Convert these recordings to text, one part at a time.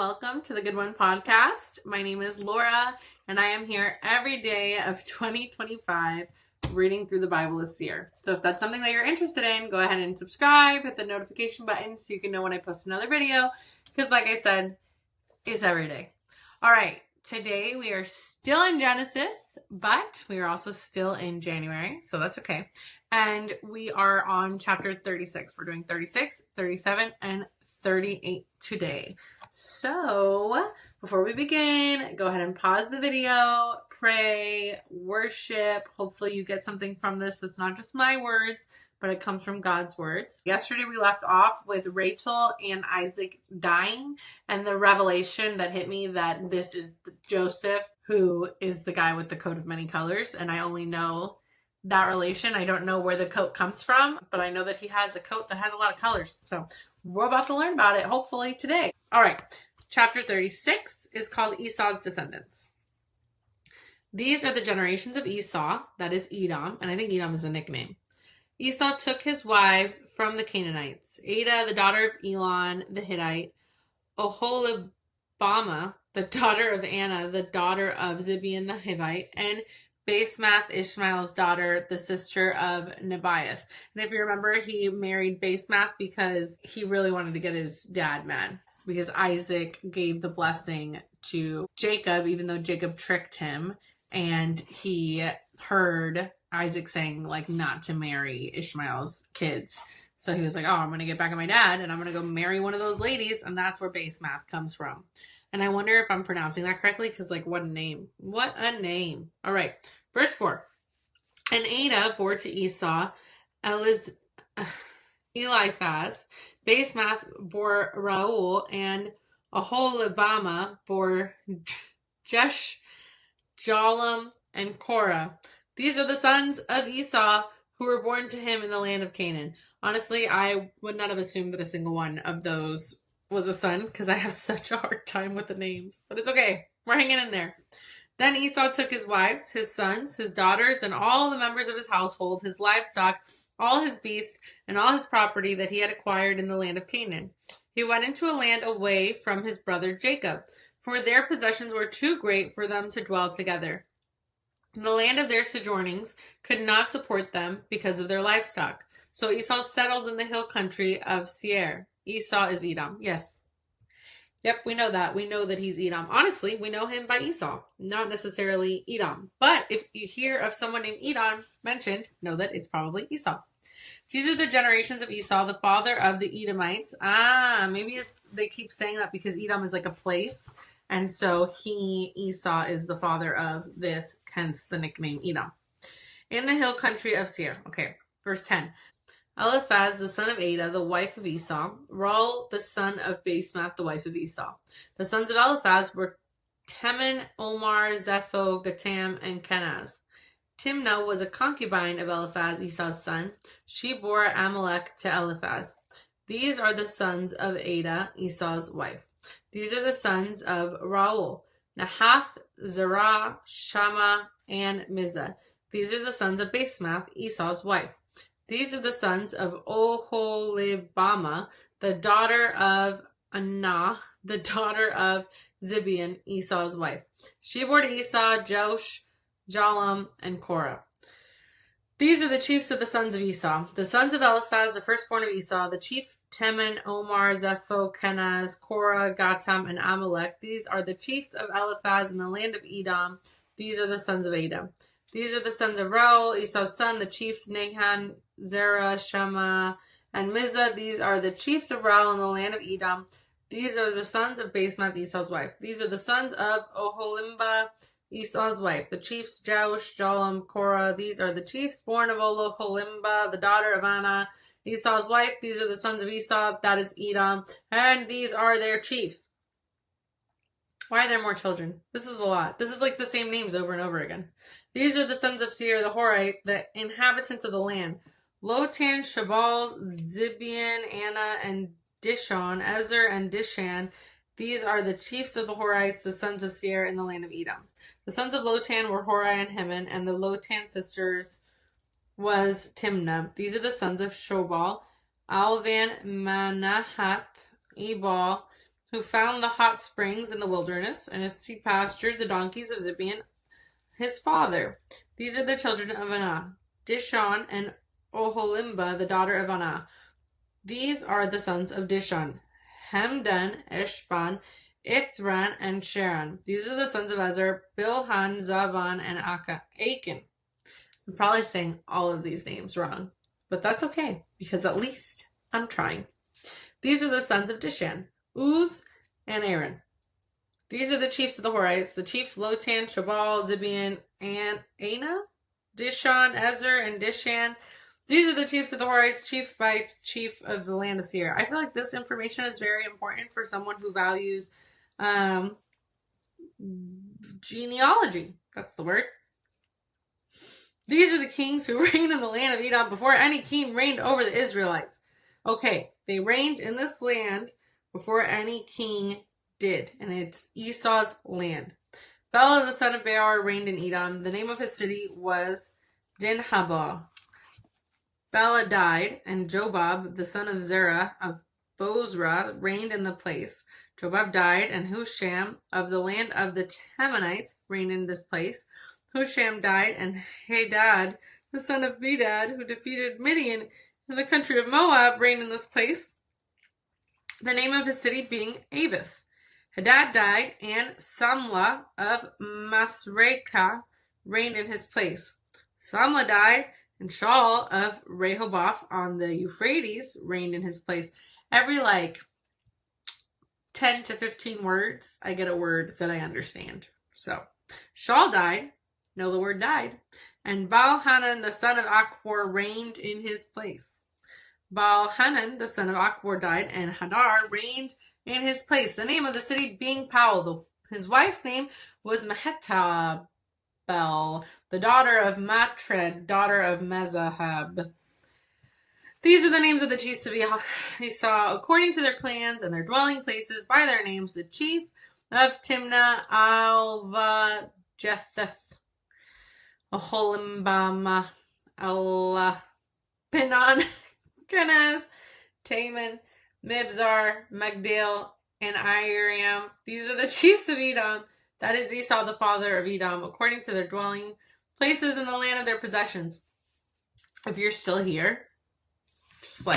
welcome to the Good One podcast. My name is Laura, and I am here every day of 2025 reading through the Bible this year. So if that's something that you're interested in, go ahead and subscribe, hit the notification button so you can know when I post another video, because like I said, it's every day. All right, today we are still in Genesis, but we are also still in January, so that's okay. And we are on chapter 36. We're doing 36, 37, and 38 today. So before we begin, go ahead and pause the video, pray, worship. Hopefully you get something from this. It's not just my words, but it comes from God's words. Yesterday we left off with Rachel and Isaac dying and the revelation that hit me that this is Joseph, who is the guy with the coat of many colors. And I only know that relation. I don't know where the coat comes from, but I know that he has a coat that has a lot of colors. So we're about to learn about it, hopefully today. All right. Chapter 36 is called Esau's Descendants. These are the generations of Esau, that is Edom, and I think Edom is a nickname. Esau took his wives from the Canaanites, Adah, the daughter of Elon, the Hittite, Oholibamah, the daughter of Anna, the daughter of Zibeon, the Hivite, and Basemath, Ishmael's daughter, the sister of Nebaioth. And if you remember, he married Basemath because he really wanted to get his dad mad, because Isaac gave the blessing to Jacob, even though Jacob tricked him, and he heard Isaac saying like not to marry Ishmael's kids. So he was like, oh, I'm going to get back at my dad and I'm going to go marry one of those ladies. And that's where Basemath comes from. And I wonder if I'm pronouncing that correctly, because like, what a name. What a name. All right. Verse 4. And Adah bore to Esau Eliphaz. Basemath bore Reuel, and Oholibamah bore Jeshjalom and Korah. These are the sons of Esau who were born to him in the land of Canaan. Honestly, I would not have assumed that a single one of those was a son, because I have such a hard time with the names. But it's okay. We're hanging in there. Then Esau took his wives, his sons, his daughters, and all the members of his household, his livestock, all his beasts, and all his property that he had acquired in the land of Canaan. He went into a land away from his brother Jacob, for their possessions were too great for them to dwell together. The land of their sojournings could not support them because of their livestock. So Esau settled in the hill country of Seir. Esau is Edom. Yes. Yep, we know that. We know that he's Edom. Honestly, we know him by Esau, not necessarily Edom. But if you hear of someone named Edom mentioned, know that it's probably Esau. These are the generations of Esau, the father of the Edomites. Maybe they keep saying that because Edom is like a place. And so Esau is the father of this, hence the nickname Edom. In the hill country of Seir. Okay, verse 10. Eliphaz, the son of Adah, the wife of Esau. Reuel, the son of Basemath, the wife of Esau. The sons of Eliphaz were Teman, Omar, Zepho, Gatam, and Kenaz. Timnah was a concubine of Eliphaz, Esau's son. She bore Amalek to Eliphaz. These are the sons of Adah, Esau's wife. These are the sons of Reuel, Nahath, Zerah, Shammah, and Mizah. These are the sons of Basemath, Esau's wife. These are the sons of Oholibamah, the daughter of Anah, the daughter of Zibeon, Esau's wife. She bore to Esau Josh, Jalom, and Korah. These are the chiefs of the sons of Esau. The sons of Eliphaz, the firstborn of Esau, the chief Teman, Omar, Zepho, Kenaz, Korah, Gatam, and Amalek. These are the chiefs of Eliphaz in the land of Edom. These are the sons of Adah. These are the sons of Reuel, Esau's son, the chiefs Nahan, Zerah, Shammah, and Mizah. These are the chiefs of Reuel in the land of Edom. These are the sons of Basemath, Esau's wife. These are the sons of Oholibamah, Esau's wife. The chiefs Josh, Jalom, Korah. These are the chiefs born of Oholibamah, the daughter of Anah, Esau's wife. These are the sons of Esau, that is Edom. And these are their chiefs. Why are there more children? This is a lot. This is like the same names over and over again. These are the sons of Seir the Horite, the inhabitants of the land. Lotan, Shabal, Zibeon, Anna, and Dishon, Ezer, and Dishan. These are the chiefs of the Horites, the sons of Seir in the land of Edom. The sons of Lotan were Horai and Heman, and the Lotan sisters was Timnah. These are the sons of Shobal, Alvan, Manahath, Ebal, who found the hot springs in the wilderness, and he pastured the donkeys of Zibeon, his father. These are the children of Anah, Dishon and Oholimba, the daughter of Anah. These are the sons of Dishon, Hemdan, Eshban, Ithran, and Sharon. These are the sons of Ezer, Bilhan, Zavan, and Achan. I'm probably saying all of these names wrong, but that's okay, because at least I'm trying. These are the sons of Dishan, Uz, and Aaron. These are the chiefs of the Horites, the chief Lotan, Shabal, Zibeon, and Anah, Dishon, Ezer, and Dishan. These are the chiefs of the Horites, chief by chief of the land of Seir. I feel like this information is very important for someone who values genealogy. That's the word. These are the kings who reigned in the land of Edom before any king reigned over the Israelites. Okay, they reigned in this land before any king did, and it's Esau's land. Bela, the son of Beor, reigned in Edom. The name of his city was Dinhabah. Bela died, and Jobab, the son of Zerah of Bozrah, reigned in the place. Jobab died, and Husham of the land of the Temanites reigned in this place. Husham died, and Hadad, the son of Bedad, who defeated Midian in the country of Moab, reigned in this place. The name of his city being Avith. Hadad died, and Samlah of Masrekah reigned in his place. Samlah died, and Shaul of Rehoboth on the Euphrates reigned in his place. Every 10 to 15 words, I get a word that I understand. So, Shaul died. No, the word died. And Baal-Hanan, the son of Achbor, reigned in his place. Baal-Hanan, the son of Achbor, died, and Hadar reigned in his place. The name of the city being Powell. His wife's name was Mehetabel, the daughter of Matred, daughter of Mezahab. These are the names of the chiefs of Esau, according to their clans and their dwelling places, by their names. The chief of Timnah, Alva, Jetheth, Oholimbama, Allah, Pinon, Kenaz, Taman, Mibzar, Magdil, and Iriam. These are the chiefs of Edom. That is Esau, the father of Edom, according to their dwelling places in the land of their possessions. If you're still here, just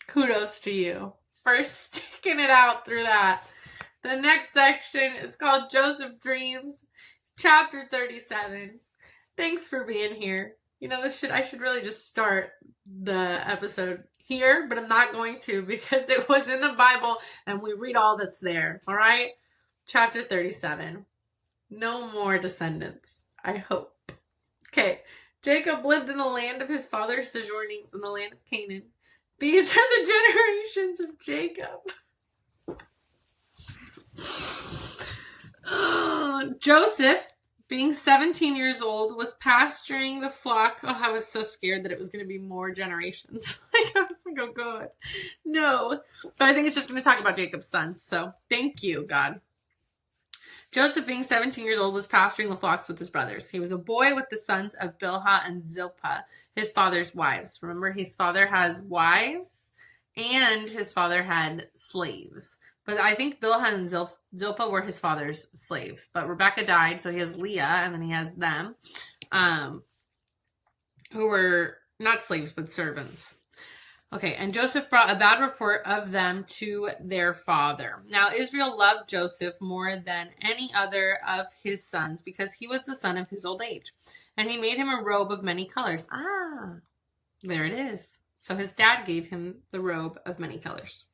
kudos to you for sticking it out through that. The next section is called Joseph Dreams, chapter 37. Thanks for being here. I should really just start the episode here, but I'm not going to because it was in the Bible and we read all that's there. All right? Chapter 37. No more descendants, I hope. Okay. Jacob lived in the land of his father's sojournings in the land of Canaan. These are the generations of Jacob. Joseph, being 17 years old, was pasturing the flock. Oh, I was so scared that it was going to be more generations. I was like, oh, God. No. But I think it's just going to talk about Jacob's sons. So thank you, God. Joseph, being 17 years old, was pasturing the flocks with his brothers. He was a boy with the sons of Bilhah and Zilpah, his father's wives. Remember, his father has wives and his father had slaves. But I think Bilhah and Zilpah were his father's slaves. But Rebecca died, so he has Leah, and then he has them, who were not slaves, but servants. Okay, and Joseph brought a bad report of them to their father. Now, Israel loved Joseph more than any other of his sons because he was the son of his old age. And he made him a robe of many colors. Ah, there it is. So his dad gave him the robe of many colors.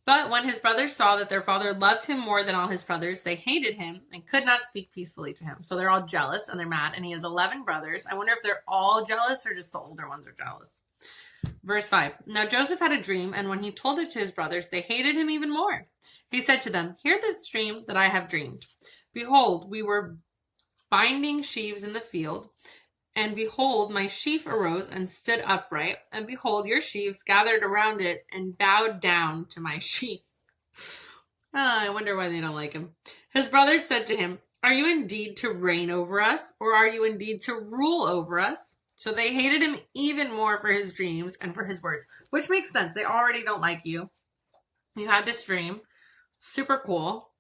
But when his brothers saw that their father loved him more than all his brothers, they hated him and could not speak peacefully to him. So they're all jealous and they're mad. And he has 11 brothers. I wonder if they're all jealous or just the older ones are jealous. Verse 5. Now Joseph had a dream, and when he told it to his brothers, they hated him even more. He said to them, "Hear this dream that I have dreamed. Behold, we were binding sheaves in the field, and behold, my sheaf arose and stood upright, and behold, your sheaves gathered around it and bowed down to my sheaf." I wonder why they don't like him. His brothers said to him, "Are you indeed to reign over us, or are you indeed to rule over us?" So they hated him even more for his dreams and for his words, which makes sense. They already don't like you. You had this dream. Super cool.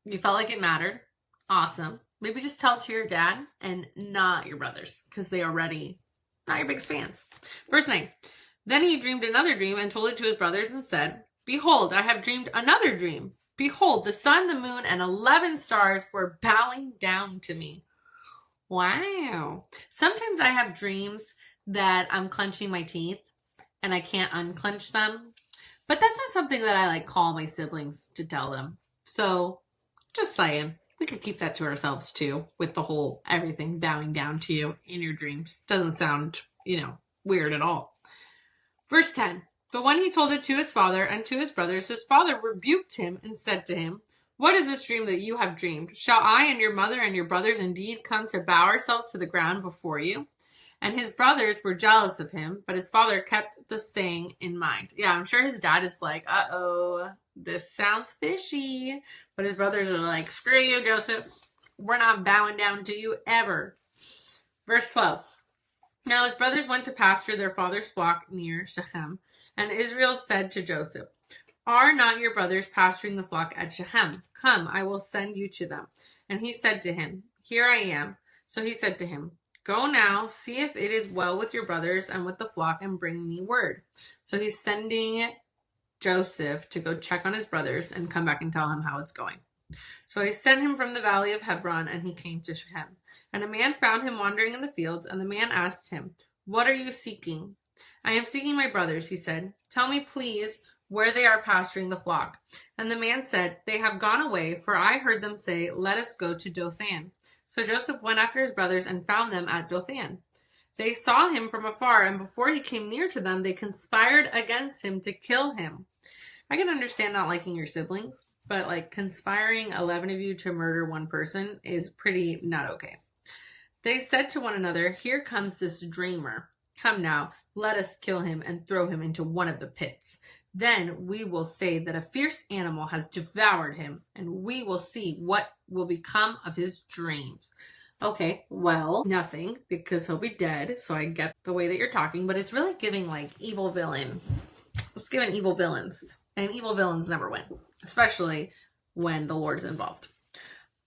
You felt like it mattered. Awesome. Maybe just tell it to your dad and not your brothers, because they already not your biggest fans. Verse 9. Then he dreamed another dream and told it to his brothers and said, Behold, I have dreamed another dream. Behold, the sun, the moon, and 11 stars were bowing down to me. Wow. Sometimes I have dreams that I'm clenching my teeth and I can't unclench them. But that's not something that I call my siblings to tell them. So just saying, we could keep that to ourselves too, with the whole everything bowing down to you in your dreams. Doesn't sound, weird at all. Verse 10. But when he told it to his father and to his brothers, his father rebuked him and said to him, What is this dream that you have dreamed? Shall I and your mother and your brothers indeed come to bow ourselves to the ground before you? And his brothers were jealous of him, but his father kept the saying in mind. Yeah, I'm sure his dad is like, uh-oh, this sounds fishy. But his brothers are like, screw you, Joseph. We're not bowing down to you ever. Verse 12. Now his brothers went to pasture their father's flock near Shechem. And Israel said to Joseph, Are not your brothers pasturing the flock at Shechem? Come, I will send you to them. And he said to him, Here I am. So he said to him, Go now, see if it is well with your brothers and with the flock, and bring me word. So he's sending Joseph to go check on his brothers and come back and tell him how it's going. So he sent him from the valley of Hebron, and he came to Shechem. And a man found him wandering in the fields, and the man asked him, What are you seeking? I am seeking my brothers, he said. Tell me, please, where they are pasturing the flock. And the man said, They have gone away, for I heard them say, Let us go to Dothan. So Joseph went after his brothers and found them at Dothan. They saw him from afar, and before he came near to them, they conspired against him to kill him. I can understand not liking your siblings, but conspiring 11 of you to murder one person is pretty not okay. They said to one another, Here comes this dreamer. Come now, let us kill him and throw him into one of the pits. Then we will say that a fierce animal has devoured him, and we will see what will become of his dreams. Okay, well, nothing, because he'll be dead, so I get the way that you're talking, but it's really giving evil villain. It's giving evil villains, and evil villains never win, especially when the Lord's involved.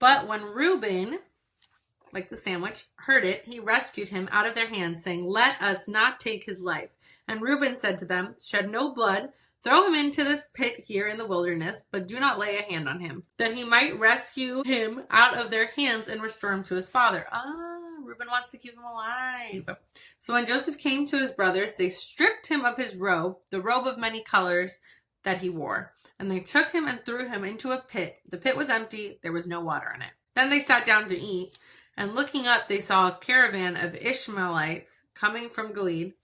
But when Reuben, like the sandwich, heard it, he rescued him out of their hands, saying, Let us not take his life. And Reuben said to them, Shed no blood, throw him into this pit here in the wilderness, but do not lay a hand on him, that he might rescue him out of their hands and restore him to his father. Reuben wants to keep him alive. So when Joseph came to his brothers, they stripped him of his robe, the robe of many colors that he wore. And they took him and threw him into a pit. The pit was empty, there was no water in it. Then they sat down to eat, and looking up, they saw a caravan of Ishmaelites coming from Gilead,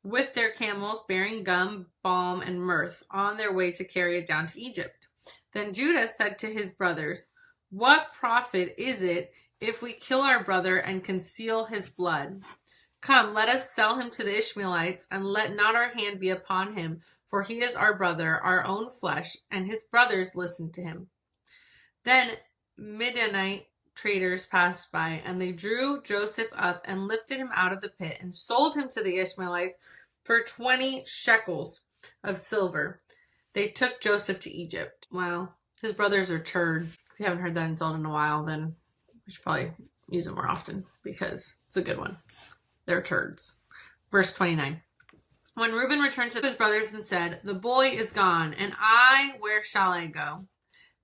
with their camels bearing gum, balm, and myrrh, on their way to carry it down to Egypt. Then Judah said to his brothers, What profit is it if we kill our brother and conceal his blood? Come, let us sell him to the Ishmaelites, and let not our hand be upon him, for he is our brother, our own flesh. And his brothers listened to him. Then Midianite traders passed by, and they drew Joseph up and lifted him out of the pit and sold him to the Ishmaelites for 20 shekels of silver. They took Joseph to Egypt. Wow, his brothers are turds. If you haven't heard that insult in a while, then we should probably use it more often, because it's a good one. They're turds. Verse 29. When Reuben returned to his brothers and said, The boy is gone, and where shall I go?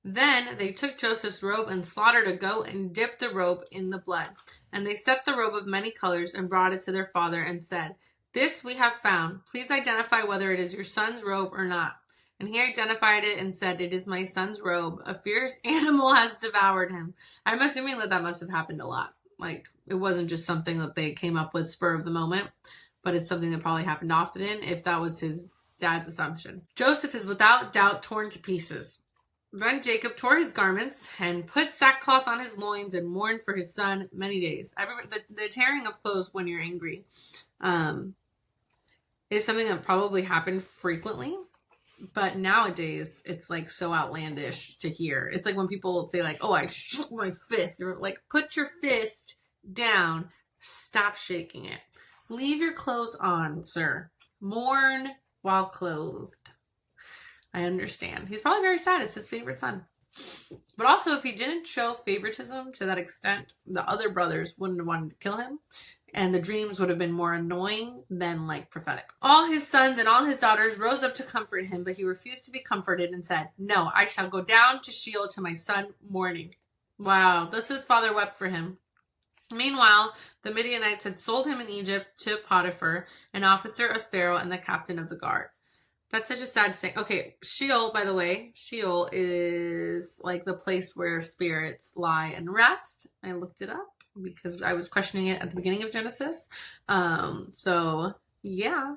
Then they took Joseph's robe and slaughtered a goat and dipped the robe in the blood. And they set the robe of many colors and brought it to their father and said, This we have found. Please identify whether it is your son's robe or not. And he identified it and said, It is my son's robe. A fierce animal has devoured him. I'm assuming that must have happened a lot. It wasn't just something that they came up with spur of the moment, but it's something that probably happened often, if that was his dad's assumption. Joseph is without doubt torn to pieces. Then Jacob tore his garments and put sackcloth on his loins and mourned for his son many days. The tearing of clothes when you're angry is something that probably happened frequently. But nowadays, it's so outlandish to hear. It's like when people say oh, I shook my fist. You're put your fist down. Stop shaking it. Leave your clothes on, sir. Mourn while clothed. I understand. He's probably very sad. It's his favorite son. But also, if he didn't show favoritism to that extent, the other brothers wouldn't have wanted to kill him. And the dreams would have been more annoying than like prophetic. All his sons and all his daughters rose up to comfort him, but he refused to be comforted and said, "No, I shall go down to Sheol to my son mourning." Wow, thus his father wept for him. Meanwhile, the Midianites had sold him in Egypt to Potiphar, an officer of Pharaoh and the captain of the guard. That's such a sad thing. Okay, Sheol, by the way, Sheol is like the place where spirits lie and rest. I looked it up because I was questioning it at the beginning of Genesis. So yeah,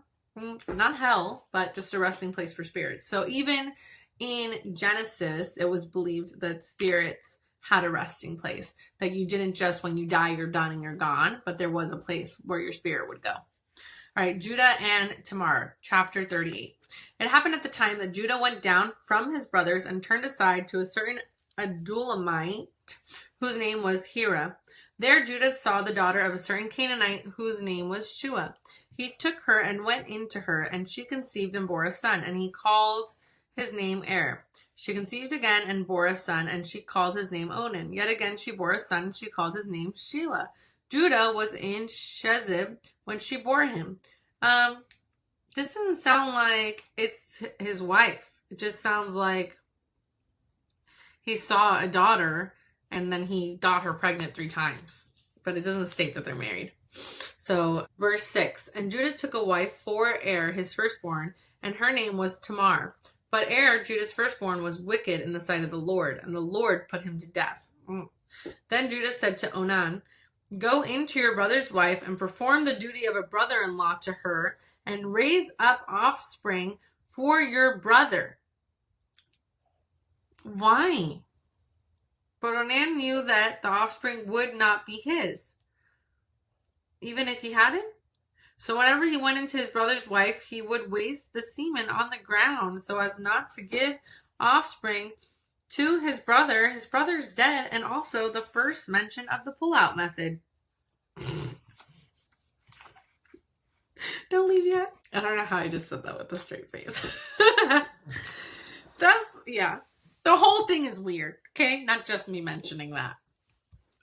not hell, but just a resting place for spirits. So even in Genesis, it was believed that spirits had a resting place, that you didn't just, when you die, you're done and you're gone, but there was a place where your spirit would go. All right, Judah and Tamar, chapter 38. It happened at the time that Judah went down from his brothers and turned aside to a certain Adulamite, whose name was Hira. There Judah saw the daughter of a certain Canaanite, whose name was Shua. He took her and went into her, and she conceived and bore a son, and he called his name Er. She conceived again and bore a son, and she called his name Onan. Yet again she bore a son, and she called his name Shelah. Judah was in Shezib when she bore him. This doesn't sound like it's his wife. It just sounds like he saw a daughter and then he got her pregnant 3 times. But it doesn't state that they're married. So, verse 6. And Judah took a wife for Er, his firstborn, and her name was Tamar. But Er, Judah's firstborn, was wicked in the sight of the Lord, and the Lord put him to death. Then Judah said to Onan, "Go into your brother's wife and perform the duty of a brother-in-law to her, and raise up offspring for your brother." Why? But Onan knew that the offspring would not be his, even if he had it. So whenever he went into his brother's wife, he would waste the semen on the ground so as not to give offspring to his brother. His brother's dead, and also the first mention of the pull-out method. Don't leave yet. I don't know how I just said that with a straight face. Yeah. The whole thing is weird, okay? Not just me mentioning that.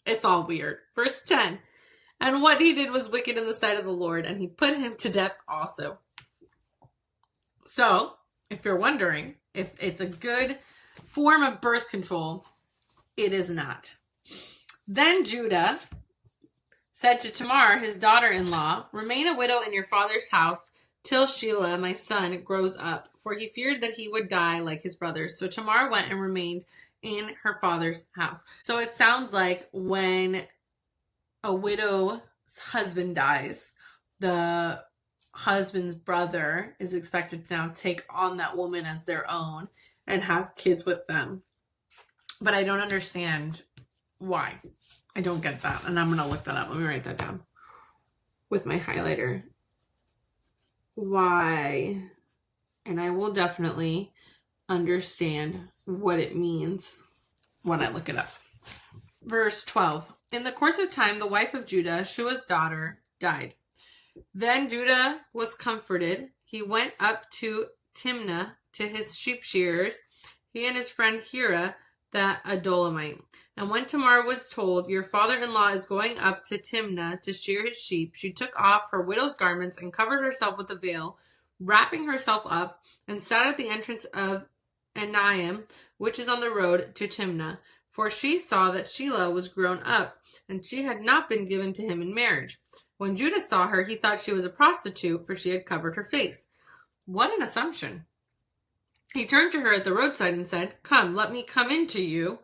It's all weird. Verse 10. And what he did was wicked in the sight of the Lord, and he put him to death also. So, if you're wondering if it's a good form of birth control, it is not. Then Judah said to Tamar, his daughter-in-law, "Remain a widow in your father's house till Shelah, my son, grows up," for he feared that he would die like his brothers. So Tamar went and remained in her father's house. So it sounds like when a widow's husband dies, the husband's brother is expected to now take on that woman as their own and have kids with them. But I don't understand why. I don't get that. And I'm going to look that up. Let me write that down with my highlighter. Why? And I will definitely understand what it means when I look it up. Verse 12. In the course of time, the wife of Judah, Shua's daughter, died. Then Judah was comforted. He went up to Timnah to his sheep shearers, he and his friend Hira, the Adulamite. And when Tamar was told, "Your father-in-law is going up to Timnah to shear his sheep," she took off her widow's garments and covered herself with a veil, wrapping herself up, and sat at the entrance of Enaim, which is on the road to Timnah. For she saw that Shelah was grown up, and she had not been given to him in marriage. When Judah saw her, he thought she was a prostitute, for she had covered her face. What an assumption. He turned to her at the roadside and said, "Come, let me come in to you."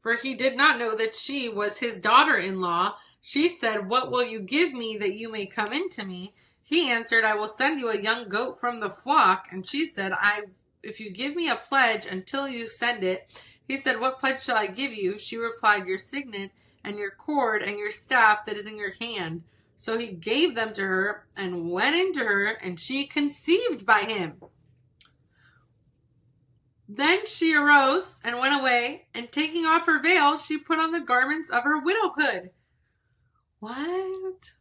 For he did not know that she was his daughter-in-law. She said, "What will you give me that you may come in to me?" He answered, "I will send you a young goat from the flock." And she said, "If you give me a pledge until you send it." He said, "What pledge shall I give you?" She replied, "Your signet and your cord and your staff that is in your hand." So he gave them to her and went into her, and she conceived by him. Then she arose and went away, and taking off her veil, she put on the garments of her widowhood. What?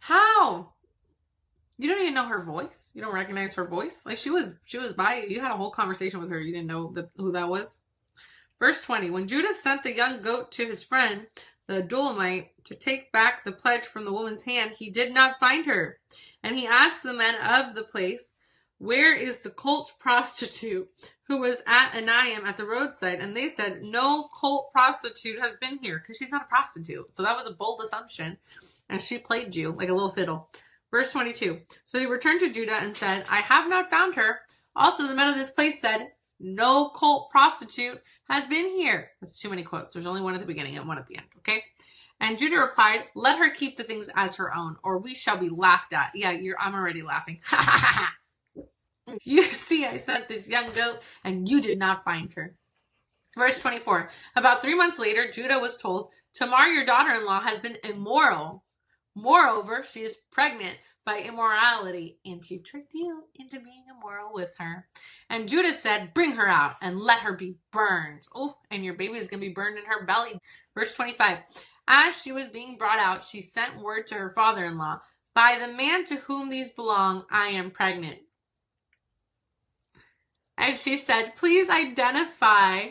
How? You don't even know her voice. You don't recognize her voice. Like she was by you. You had a whole conversation with her. You didn't know who that was. Verse 20. When Judah sent the young goat to his friend, the Adullamite, to take back the pledge from the woman's hand, he did not find her. And he asked the men of the place, where is the cult prostitute who was at Anaim at the roadside? And they said, no cult prostitute has been here, because she's not a prostitute. So that was a bold assumption. And she played you like a little fiddle. Verse 22. So he returned to Judah and said, I have not found her. Also, the men of this place said, no cult prostitute has been here. That's too many quotes. There's only one at the beginning and one at the end, okay? And Judah replied, let her keep the things as her own, or we shall be laughed at. Yeah, I'm already laughing. You see, I sent this young goat, and you did not find her. Verse 24. About 3 months later, Judah was told, Tamar, your daughter-in-law, has been immoral. Moreover, she is pregnant by immorality, and she tricked you into being immoral with her. And Judah said, bring her out and let her be burned. Oh, and your baby is going to be burned in her belly. Verse 25. As she was being brought out, she sent word to her father-in-law, by the man to whom these belong, I am pregnant. And she said, please identify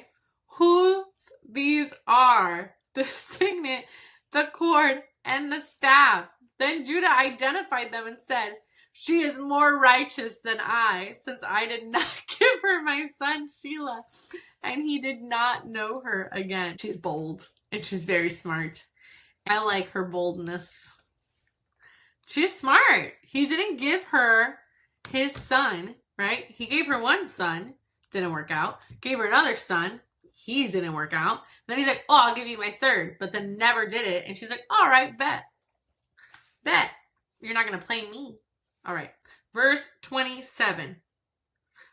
whose these are, the signet, the cord, and the staff. Then Judah identified them and said, she is more righteous than I, since I did not give her my son Shelah, and he did not know her again. She's bold, and she's very smart. I like her boldness. She's smart. He didn't give her his son, right? He gave her one son, didn't work out. Gave her another son, he didn't work out. Then he's like, oh, I'll give you my third, but then never did it. And she's like, all right, bet. You're not going to play me. All right. Verse 27.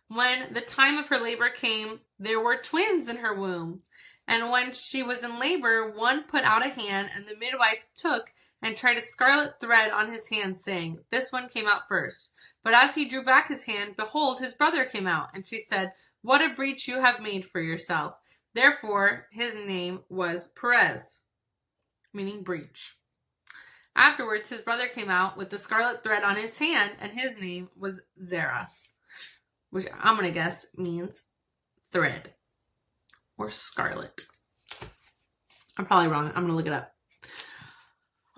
When the time of her labor came, there were twins in her womb. And when she was in labor, one put out a hand, and the midwife took and tried a scarlet thread on his hand, saying, this one came out first. But as he drew back his hand, behold, his brother came out. And she said, what a breach you have made for yourself. Therefore, his name was Perez, meaning breach. Afterwards, his brother came out with the scarlet thread on his hand, and his name was Zerah, which I'm going to guess means thread or scarlet. I'm probably wrong. I'm going to look it up.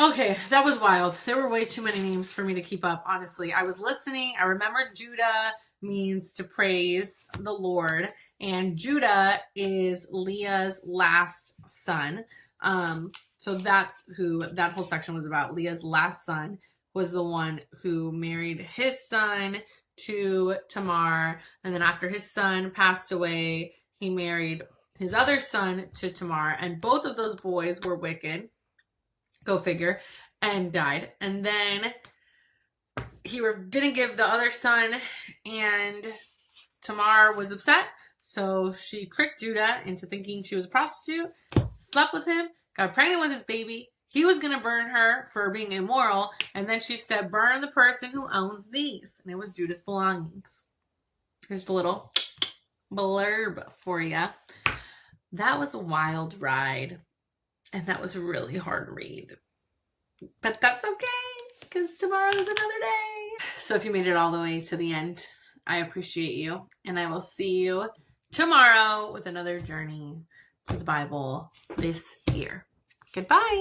Okay, that was wild. There were way too many names for me to keep up, honestly. I was listening. I remembered Judah means to praise the Lord, and Judah is Leah's last son. So that's who that whole section was about. Leah's last son was the one who married his son to Tamar. And then after his son passed away, he married his other son to Tamar. And both of those boys were wicked. Go figure. And died. And then he didn't give the other son, and Tamar was upset. So she tricked Judah into thinking she was a prostitute, slept with him, got pregnant with his baby. He was going to burn her for being immoral. And then she said, burn the person who owns these. And it was Judah's belongings. Here's a little blurb for you. That was a wild ride. And that was a really hard read. But that's okay, because tomorrow is another day. So if you made it all the way to the end, I appreciate you. And I will see you tomorrow with another journey to the Bible this year. Goodbye.